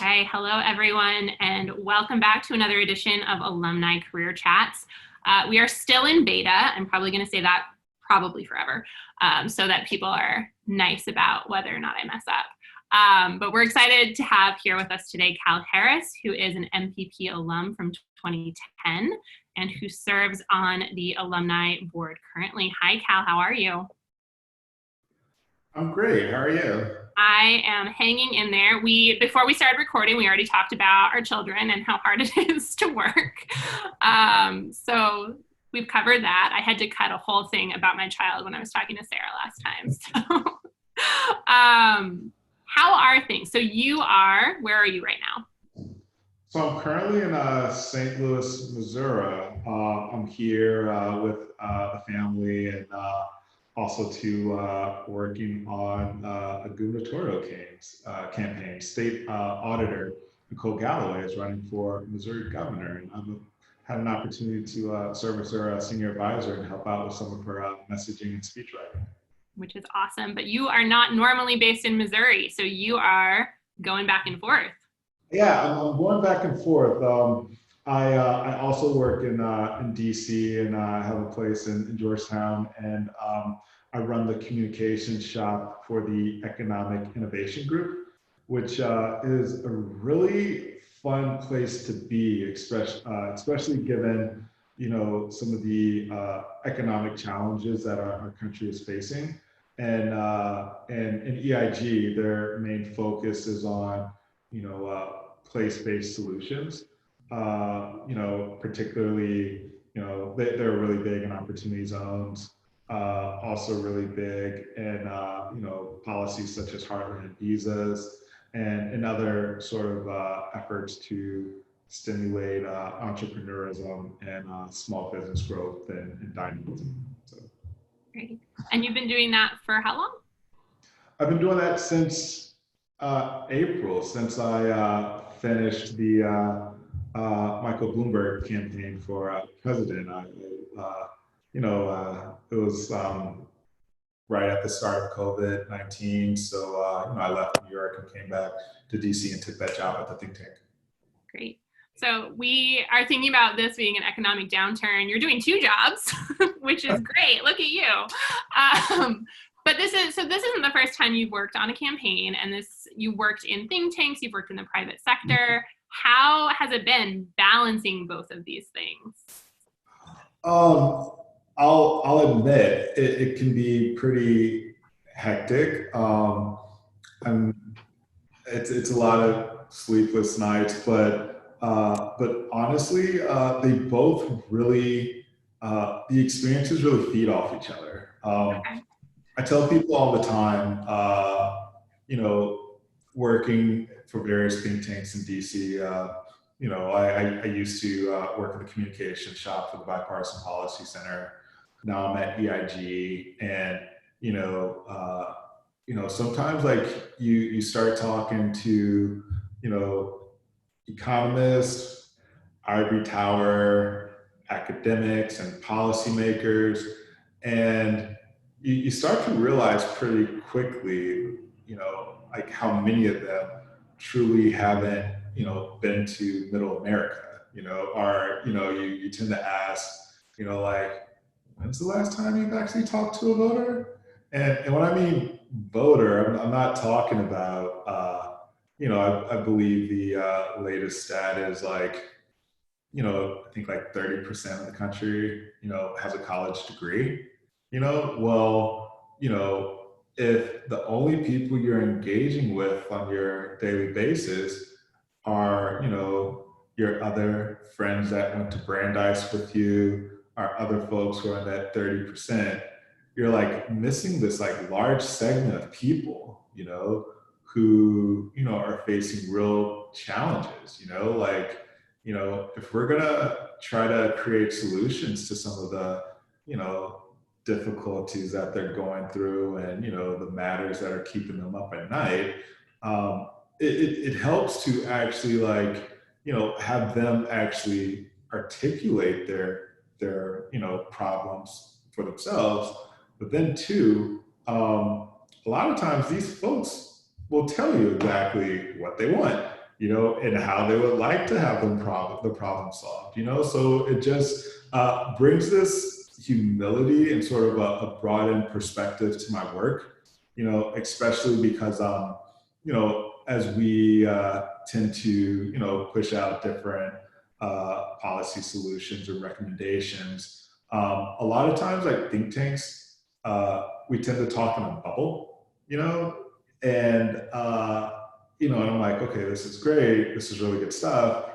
Okay, hello everyone, and welcome back to another edition of Alumni Career Chats. We are still in beta. I'm probably going to say that probably forever, so that people are nice about whether or not I mess up. But we're excited to have here with us today Cal Harris, who is an MPP alum from 2010 and who serves on the alumni board currently. Hi, Cal, how are you? I'm great. How are you? I am hanging in there. Before we started recording, we already talked about our children and how hard it is to work. So we've covered that. I had to cut a whole thing about my child when I was talking to Sarah last time. So, how are things? So where are you right now? So I'm currently in St. Louis, Missouri. I'm here with the family and also working on a gubernatorial campaign. State Auditor Nicole Galloway is running for Missouri governor, and I've had an opportunity to serve as her senior advisor and help out with some of her messaging and speech writing. Which is awesome. But you are not normally based in Missouri, so you are going back and forth. Yeah, I'm going back and forth. I also work in DC, and I have a place in Georgetown, and I run the communications shop for the Economic Innovation Group, which is a really fun place to be, especially given some of the economic challenges that our country is facing. And in EIG, their main focus is on place-based solutions. Particularly, they're really big in opportunity zones. Also really big in policies such as heartland visas and other sort of efforts to stimulate entrepreneurism and small business growth and dynamism. So. Great. And you've been doing that for how long? I've been doing that since April, since I finished the Michael Bloomberg campaign for president. It was right at the start of COVID-19. So I left New York and came back to DC and took that job at the think tank. Great. So we are thinking about this being an economic downturn. You're doing two jobs, which is great. Look at you. But this isn't the first time you've worked on a campaign, and you worked in think tanks, you've worked in the private sector. How has it been balancing both of these things? I'll admit it can be pretty hectic. It's a lot of sleepless nights, but honestly, they both really the experiences really feed off each other. Okay. I tell people all the time, working for various think tanks in DC. I used to work in the communication shop for the Bipartisan Policy Center. Now I'm at EIG, and sometimes like you start talking to economists, ivory tower academics, and policymakers, and you start to realize pretty quickly, like how many of them truly haven't, been to middle America, or, you tend to ask, like, when's the last time you've actually talked to a voter? And when I mean voter, I'm not talking about, I believe the latest stat is like, I think like 30% of the country, has a college degree. If the only people you're engaging with on your daily basis are, your other friends that went to Brandeis with you, are other folks who are in that 30%, you're like missing this like large segment of people, who, are facing real challenges, if we're gonna try to create solutions to some of the, difficulties that they're going through and, the matters that are keeping them up at night, it helps to actually like, have them actually articulate their problems for themselves. But then too, a lot of times these folks will tell you exactly what they want. and how they would like to have the problem solved, So it just brings this humility and sort of a broadened perspective to my work, especially because, as we tend to, push out different policy solutions or recommendations, a lot of times, like think tanks, we tend to talk in a bubble, and and I'm like, okay, this is great, this is really good stuff.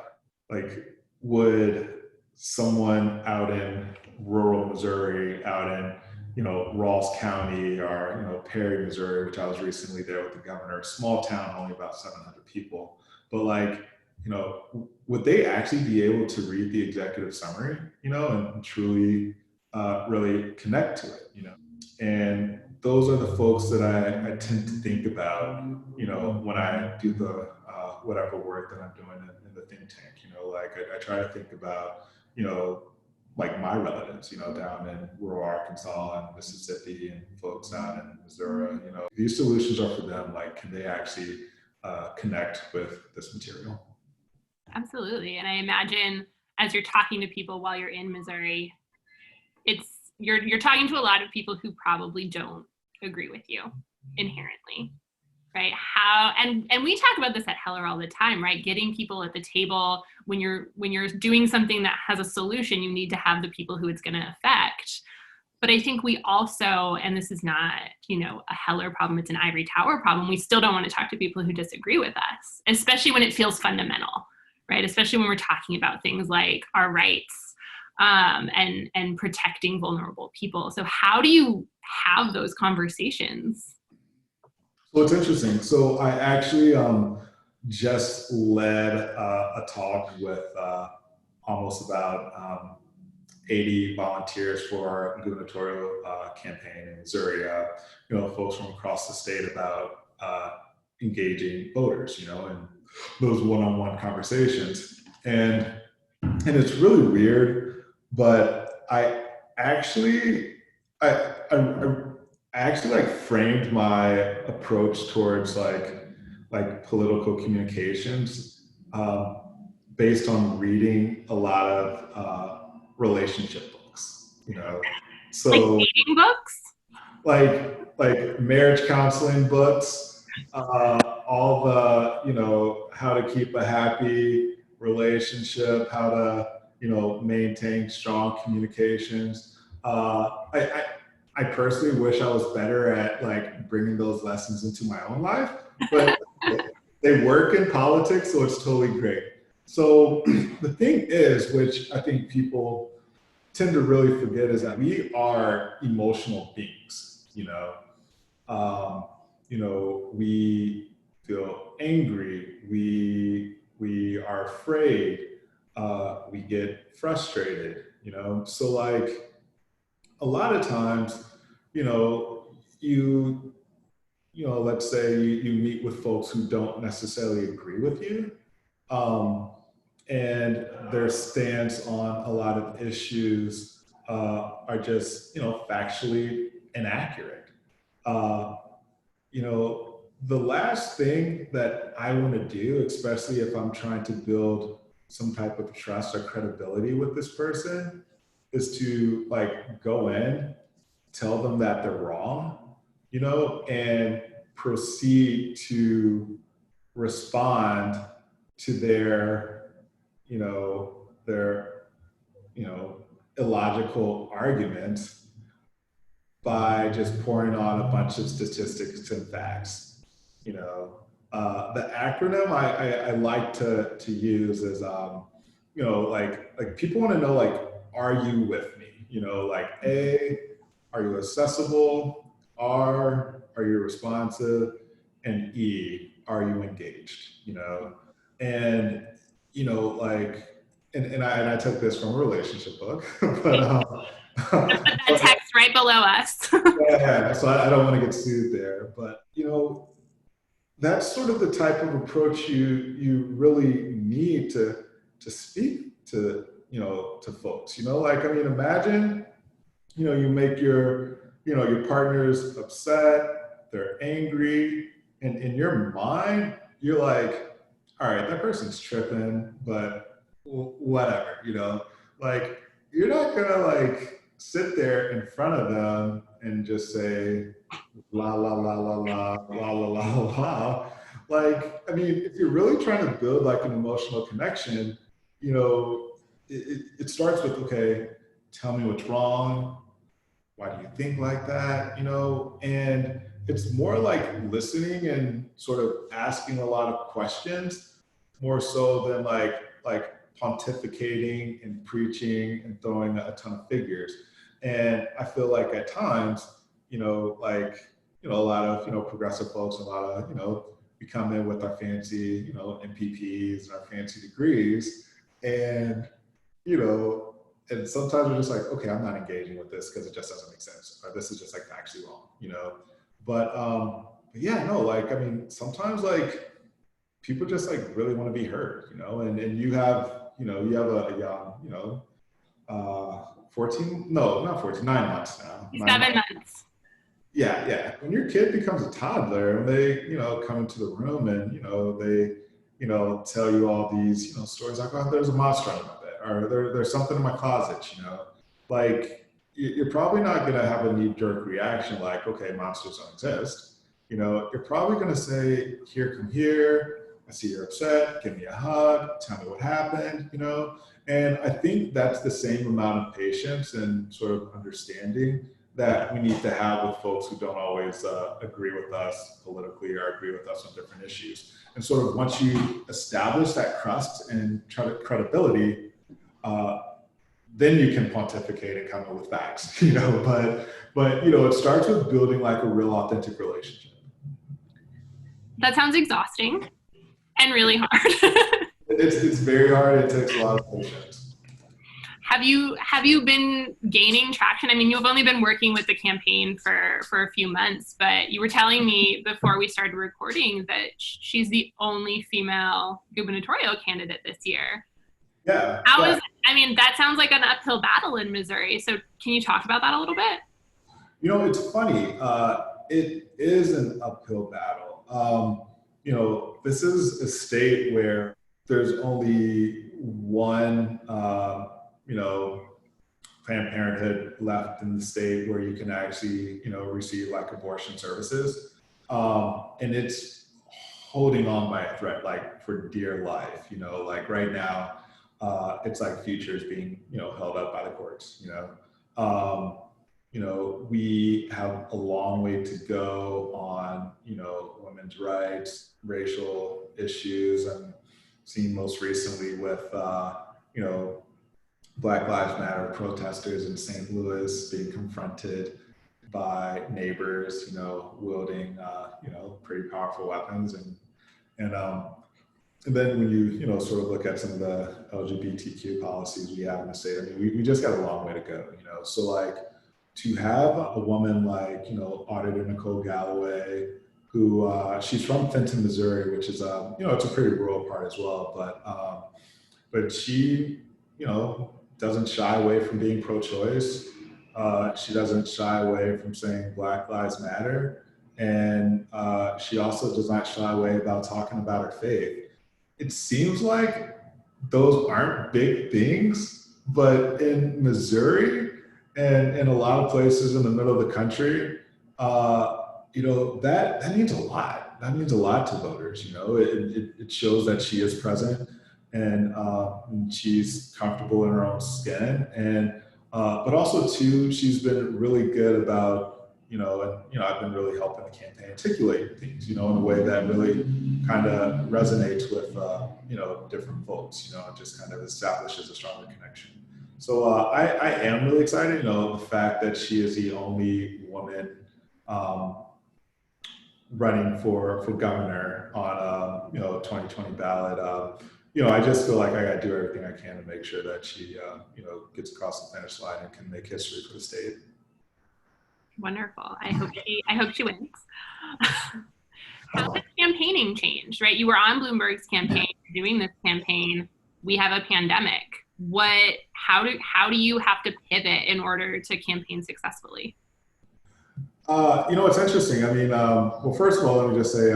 Like, would someone out in rural Missouri, out in Rawls County, or Perry, Missouri, which I was recently there with the governor, small town, only about 700 people, but like, would they actually be able to read the executive summary, and truly really connect to it, And those are the folks that I tend to think about, when I do the whatever work that I'm doing in the think tank. Like I try to think about, like my relatives, down in rural Arkansas and Mississippi, and folks out in Missouri. These solutions are for them. Like, can they actually connect with this material? Absolutely. And I imagine as you're talking to people while you're in Missouri, you're talking to a lot of people who probably don't agree with you inherently, right? And we talk about this at Heller all the time, right? Getting people at the table when you're doing something that has a solution, you need to have the people who it's going to affect. But I think we also, and this is not, a Heller problem, it's an ivory tower problem, we still don't want to talk to people who disagree with us, especially when it feels fundamental, right? Especially when we're talking about things like our rights, and protecting vulnerable people. So how do you have those conversations? Well, it's interesting. So I actually just led a talk with almost about 80 volunteers for our gubernatorial campaign in Missouri. Folks from across the state about engaging voters, in those one-on-one conversations, and it's really weird, but I actually I, I, I actually like framed my approach towards like political communications based on reading a lot of relationship books, Like So dating books? like marriage counseling books, all the how to keep a happy relationship, how to maintain strong communications. I personally wish I was better at like bringing those lessons into my own life, but they work in politics, so it's totally great. So the thing is, which I think people tend to really forget, is that we are emotional beings. We feel angry, we are afraid, we get frustrated. So like a lot of times, you let's say you meet with folks who don't necessarily agree with you. Um, and their stance on a lot of issues are just factually inaccurate. Uh, the last thing that I want to do, especially if I'm trying to build some type of trust or credibility with this person, is to like go in, tell them that they're wrong, and proceed to respond to their illogical arguments by just pouring on a bunch of statistics and facts. The acronym I like to use is like people want to know, like, are you with me? Like A, are you accessible? R, are you responsive? And E, are you engaged? And like, and I took this from a relationship book, but That text right below us. yeah, so I don't want to get sued there, but that's sort of the type of approach you really need to speak to folks. Like, I mean, imagine you make your partner's upset, they're angry, and in your mind you're like, all right, that person's tripping, but whatever, like you're not gonna like sit there in front of them and just say la la la la la la la la la. Like, I mean, if you're really trying to build like an emotional connection, it starts with, okay, tell me what's wrong. Why do you think like that? And it's more like listening and sort of asking a lot of questions more so than like pontificating and preaching and throwing a ton of figures. And I feel like at times, a lot of progressive folks, a lot of we come in with our fancy MPPs and our fancy degrees, and you know, and sometimes we're just like, okay, I'm not engaging with this because it just doesn't make sense, or this is just like factually wrong. But yeah, no, like I mean, sometimes like people just like really want to be heard, and you have a young, 14, no, not 14, 9 months now. 7 months. Yeah, yeah. When your kid becomes a toddler, when they, come into the room and, they, tell you all these, stories like, oh, there's a monster under my bed, or there's something in my closet, like you're probably not going to have a knee-jerk reaction like, okay, monsters don't exist. You're probably going to say, here, come here. I see you're upset. Give me a hug. Tell me what happened, And I think that's the same amount of patience and sort of understanding that we need to have with folks who don't always agree with us politically or agree with us on different issues. And sort of once you establish that trust and credibility, then you can pontificate and come up with facts, but it starts with building like a real authentic relationship. That sounds exhausting and really hard. It's very hard. It takes a lot of patience. Have you been gaining traction? I mean, you've only been working with the campaign for a few months, but you were telling me before we started recording that she's the only female gubernatorial candidate this year. Yeah. I mean, that sounds like an uphill battle in Missouri. So can you talk about that a little bit? It's funny. It is an uphill battle. This is a state where there's only one, Planned Parenthood left in the state where you can actually, receive like abortion services. And it's holding on by a thread, like for dear life, like right now, it's like futures being, held up by the courts, we have a long way to go on, women's rights, racial issues, and seen most recently with, Black Lives Matter protesters in St. Louis being confronted by neighbors, wielding, pretty powerful weapons. And then when you, sort of look at some of the LGBTQ policies we have in the state, I mean, we just got a long way to go, So like to have a woman like, Auditor Nicole Galloway, who she's from Fenton, Missouri, which is, it's a pretty rural part as well, but she, doesn't shy away from being pro-choice. She doesn't shy away from saying Black Lives Matter. And she also does not shy away about talking about her faith. It seems like those aren't big things, but in Missouri and in a lot of places in the middle of the country, that means a lot. That means a lot to voters. It shows that she is present and she's comfortable in her own skin. And but also too, she's been really good about I've been really helping the campaign articulate things in a way that really kind of resonates with different folks. And just kind of establishes a stronger connection. So I am really excited. The fact that she is the only woman running for governor on 2020 ballot. I just feel like I got to do everything I can to make sure that she gets across the finish line and can make history for the state. Wonderful. I hope she wins. How has campaigning changed, right? You were on Bloomberg's campaign, doing this campaign. We have a pandemic. How do you have to pivot in order to campaign successfully? It's interesting. I mean, well, first of all, let me just say,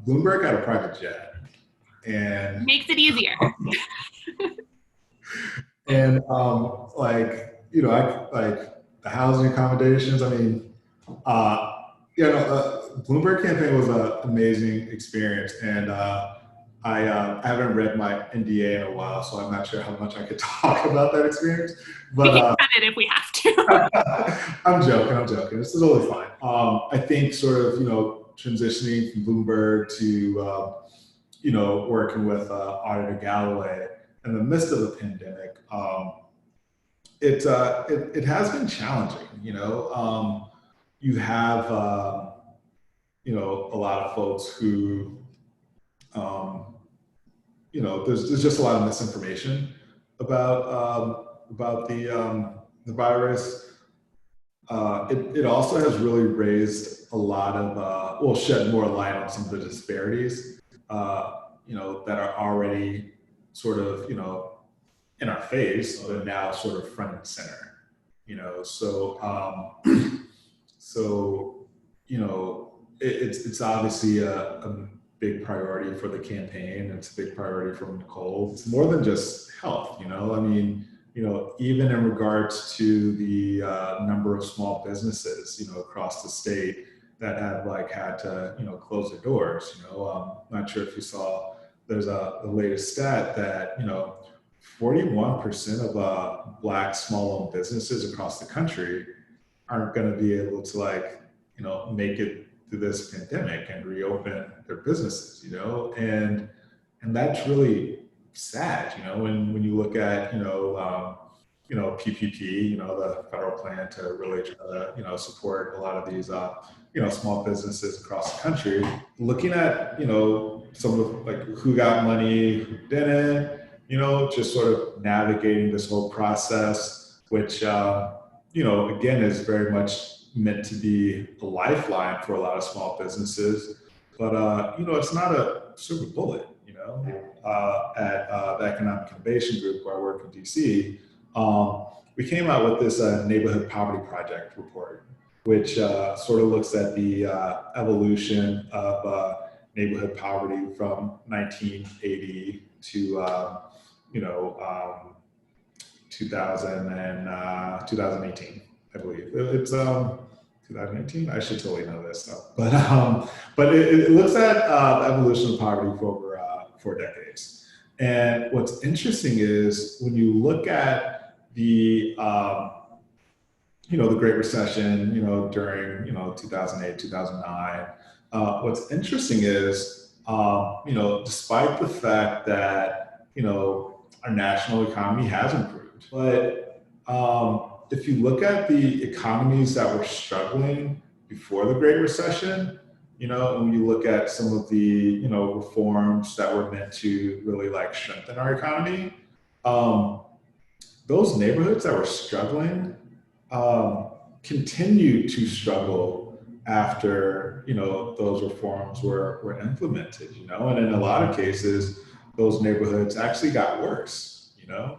Bloomberg had a private jet, and Makes it easier. like, you know, I like the housing accommodations. I mean, uh, Bloomberg campaign was an amazing experience, and I haven't read my NDA in a while, so I'm not sure how much I could talk about that experience. We But can cut it if we have to. I'm joking. I'm joking. This is totally fine. I think sort of, you know, transitioning from Bloomberg to you know, working with Auditor Galloway in the midst of the pandemic, it has been challenging. You know, you have you know, a lot of folks who um, you know, there's just a lot of misinformation about the virus. It also has really raised a lot of, well, shed more light on some of the disparities, you know, that are already sort of, you know, in our face, but now sort of front and center, you know. So, so, you know, it's obviously a big priority for the campaign. It's a big priority for Nicole. It's more than just health, you know. I mean, you know, even in regards to the number of small businesses, you know, across the state that have like had to, you know, close their doors. You know, I'm not sure if you saw. There's the latest stat that, you know, 41% of Black small-owned businesses across the country aren't going to be able to, like, you know, make it through this pandemic and reopen their businesses. You know, and that's really sad. You know, when you look at, you know, PPP, you know, the federal plan to really try to, you know, support a lot of these, you know, small businesses across the country. Looking at, you know, some of like who got money, who didn't, you know, just sort of navigating this whole process, which, you know, again, is very much meant to be a lifeline for a lot of small businesses. But, you know, it's not a silver bullet, you know. At the Economic Innovation Group where I work in DC, we came out with this Neighborhood Poverty Project report, which sort of looks at the evolution of neighborhood poverty from 1980 to, you know, 2018, I believe. It's 2018. I should totally know this stuff, but it looks at the evolution of poverty for over 4 decades. And what's interesting is when you look at the you know, the Great Recession, you know, during, you know, 2008, 2009. What's interesting is, you know, despite the fact that, you know, our national economy has improved, but if you look at the economies that were struggling before the Great Recession, you know, and when you look at some of the, you know, reforms that were meant to really like strengthen our economy, um, those neighborhoods that were struggling um, continue to struggle after, you know, those reforms were implemented, you know, and in a lot of cases those neighborhoods actually got worse, you know,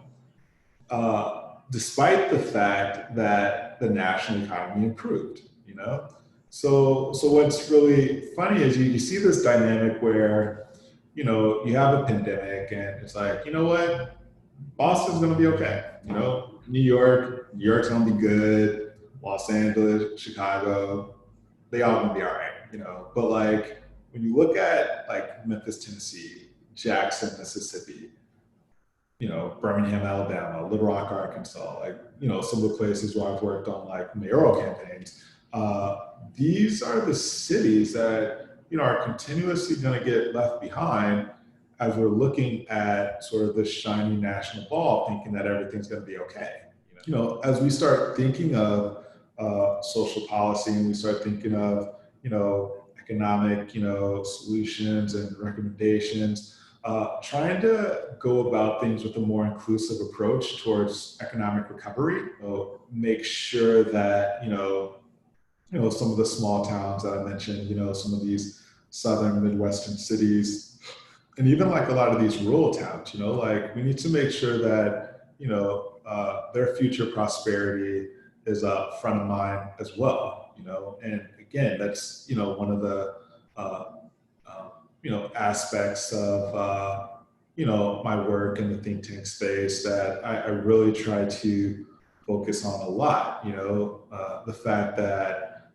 despite the fact that the national economy improved, you know. So what's really funny is you see this dynamic where, you know, you have a pandemic and it's like, you know what, Boston's going to be okay. You know, New York's going to be good. Los Angeles, Chicago, they all going to be all right. You know, but like when you look at like Memphis, Tennessee, Jackson, Mississippi, you know, Birmingham, Alabama, Little Rock, Arkansas, like, you know, some of the places where I've worked on like mayoral campaigns, these are the cities that, you know, are continuously going to get left behind as we're looking at sort of this shiny national ball, thinking that everything's going to be okay. You know, as we start thinking of social policy and we start thinking of, you know, economic, you know, solutions and recommendations, trying to go about things with a more inclusive approach towards economic recovery, make sure that, you know, some of the small towns that I mentioned, you know, some of these southern Midwestern cities, and even like a lot of these rural towns, you know, like we need to make sure that, you know, their future prosperity is front of mind as well, you know. And again, that's, you know, one of the aspects of, my work in the think tank space that I really try to focus on a lot. The fact that,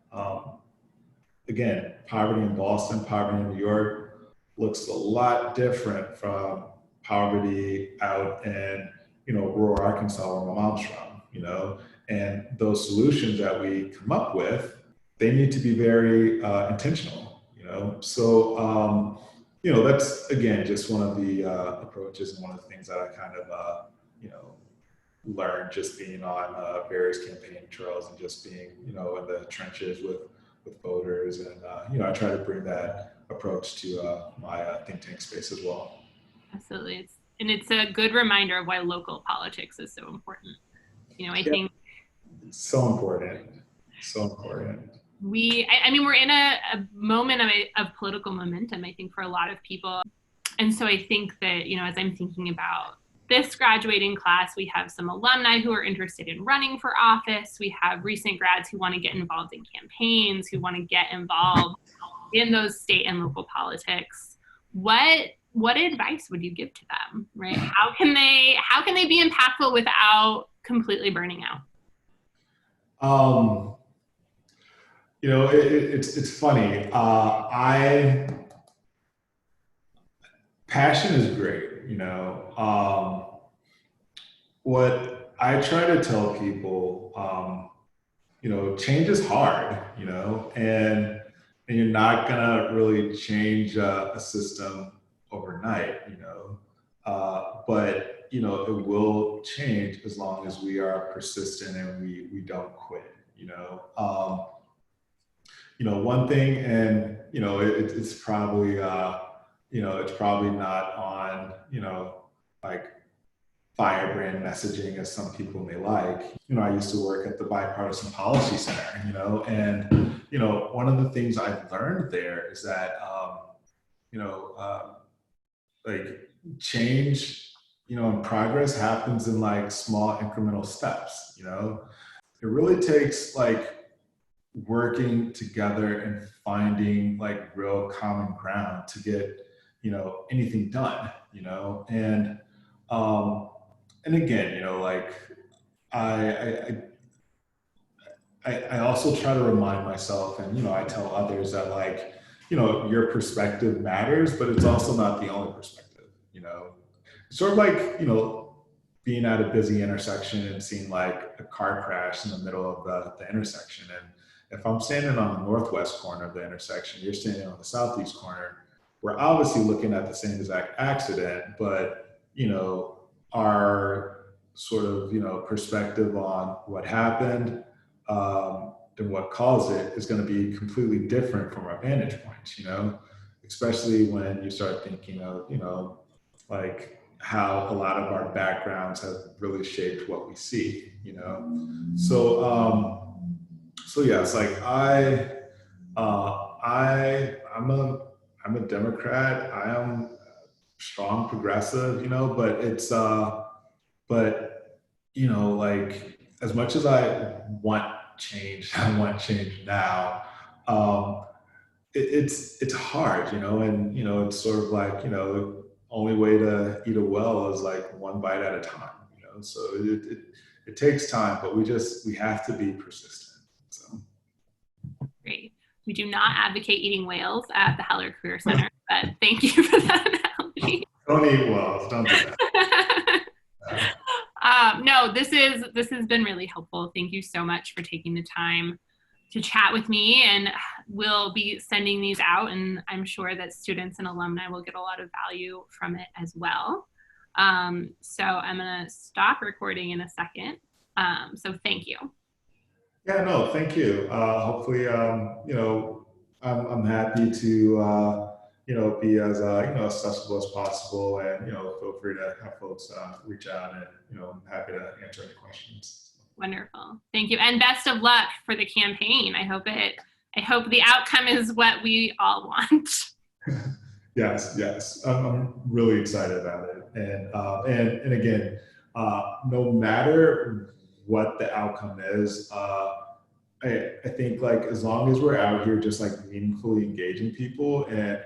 again, poverty in Boston, poverty in New York looks a lot different from poverty out in, rural Arkansas where my mom's from, and those solutions that we come up with, they need to be very intentional. So, that's again, just one of the approaches and one of the things that I kind of, you know, learned just being on various campaign trails and just being, in the trenches with voters. And, I try to bring that approach to my think tank space as well. Absolutely. It's a good reminder of why local politics is so important. I Yeah, think so important. So important. I mean, we're in a moment of political momentum, I think, for a lot of people. And so I think that, as I'm thinking about this graduating class, we have some alumni who are interested in running for office. We have recent grads who want to get involved in campaigns, who want to get involved in those state and local politics. What advice would you give to them, right? How can they be impactful without completely burning out? Um, it's funny. I Passion is great. What I try to tell people, change is hard. And you're not gonna really change a system overnight. But it will change as long as we are persistent and we don't quit. One thing, and it's probably not on like firebrand messaging as some people may like. I used to work at the Bipartisan Policy Center, and one of the things I've learned there is that you know like change, and progress happens in like small incremental steps. It really takes like working together and finding like real common ground to get anything done. Um and again, like I, I also try to remind myself, and I tell others that like your perspective matters, but it's also not the only perspective. Sort of like being at a busy intersection and seeing like a car crash in the middle of the intersection. And if I'm standing on the northwest corner of the intersection, you're standing on the southeast corner, we're obviously looking at the same exact accident, but our sort of perspective on what happened and what caused it is going to be completely different from our vantage points. Especially when you start thinking of like how a lot of our backgrounds have really shaped what we see. So yeah, it's like I'm a Democrat. I am strong progressive, but but like as much as I want change, I want change now. Um, it's hard, and it's sort of like only way to eat a well is like one bite at a time. So it takes time, but we have to be persistent. So. Great. We do not advocate eating whales at the Heller Career Center, but thank you for that analogy. Don't eat whales. Don't do that. No, this has been really helpful. Thank you so much for taking the time to chat with me, and we'll be sending these out, and I'm sure that students and alumni will get a lot of value from it as well. So I'm gonna stop recording in a second. So thank you. Yeah, no, thank you. Hopefully, I'm happy to, be as, accessible as possible, and, feel free to have folks reach out, and, I'm happy to answer any questions. Wonderful. Thank you. And best of luck for the campaign. I hope the outcome is what we all want. Yes. I'm really excited about it. And again, no matter what the outcome is, I think like as long as we're out here just like meaningfully engaging people and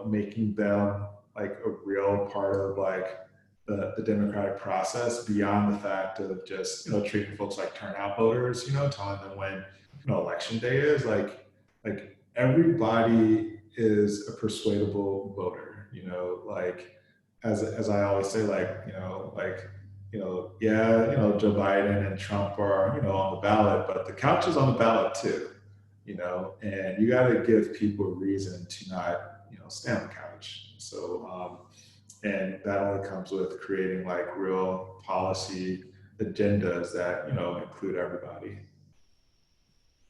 making them like a real part of like the democratic process beyond the fact of just, treating folks like turnout voters, telling them when, election day is like everybody is a persuadable voter, like as I always say, yeah, Joe Biden and Trump are, on the ballot, but the couch is on the ballot too, and you got to give people a reason to not, stay on the couch. So, and that only comes with creating like real policy agendas that, include everybody.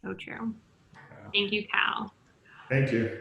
So true. Yeah. Thank you, Cal. Thank you.